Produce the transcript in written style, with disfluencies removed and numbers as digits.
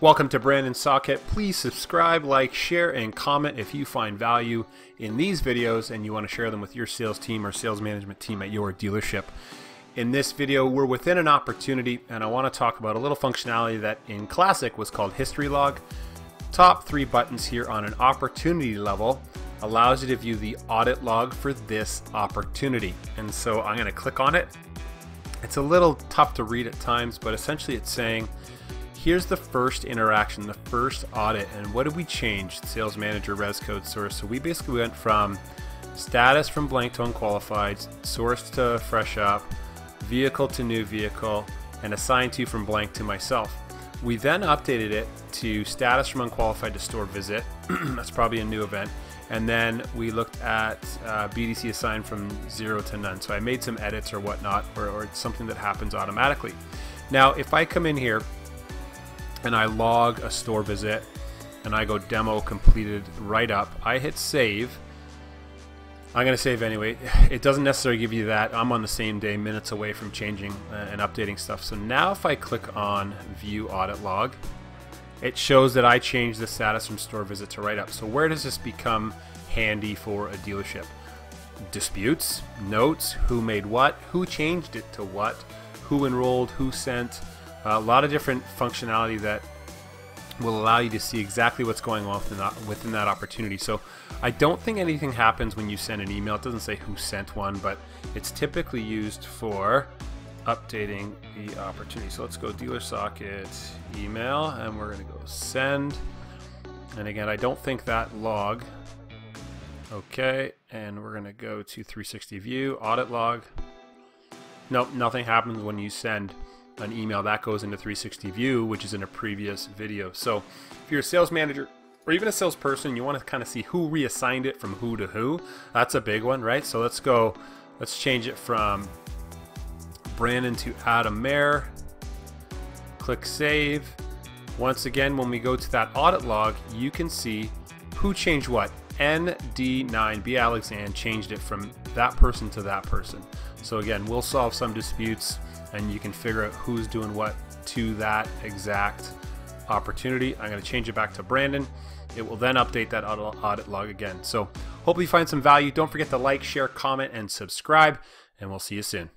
Welcome to DealerSocket. Please subscribe, like, share, and comment if you find value in these videos and you want to share them with your sales team or sales management team at your dealership. In this video, we're within an opportunity, and I want to talk about a little functionality that in Classic was called History Log. Top 3 buttons here on an opportunity level allows you to view the audit log for this opportunity. And so I'm going to click on it. It's a little tough to read at times, but essentially it's saying, here's the first interaction, the first audit, and what did we change? Sales manager, res code, source. So we basically went from status from blank to unqualified, source to fresh up, vehicle to new vehicle, and assigned to from blank to myself. We then updated it to status from unqualified to store visit. That's probably a new event. And then we looked at BDC assigned from 0 to none. So I made some edits or whatnot, or something that happens automatically. Now, if I come in here and I log a store visit and I go demo completed write up, I hit save. I'm going to save anyway. It doesn't necessarily give you that. I'm on the same day, minutes away from changing and updating stuff. So now if I click on view audit log, it shows that I changed the status from store visit to write up. So where does this become handy for a dealership? Disputes, notes, who made what, who changed it to what, who enrolled, who sent. A lot of different functionality that will allow you to see exactly what's going on within that opportunity. So I don't think anything happens when you send an email. It doesn't say who sent one, but it's typically used for updating the opportunity. So let's go DealerSocket email, and we're going to go send. And again, I don't think that log. Okay, and we're going to go to 360 view, audit log. Nope, nothing happens when you send an email. That goes into 360 view, which is in a previous video. So if you're a sales manager or even a salesperson, you want to kind of see who reassigned it from who to who. That's a big one, right? So let's change it from Brandon to Adam Mayer. Click save. Once again, when we go to that audit log, you can see who changed what. ND9 B Alexander changed it from that person to that person. So again, we'll solve some disputes and you can figure out who's doing what to that exact opportunity. I'm going to change it back to Brandon. It will then update that audit log again. So hopefully you find some value. Don't forget to like, share, comment, and subscribe, and we'll see you soon.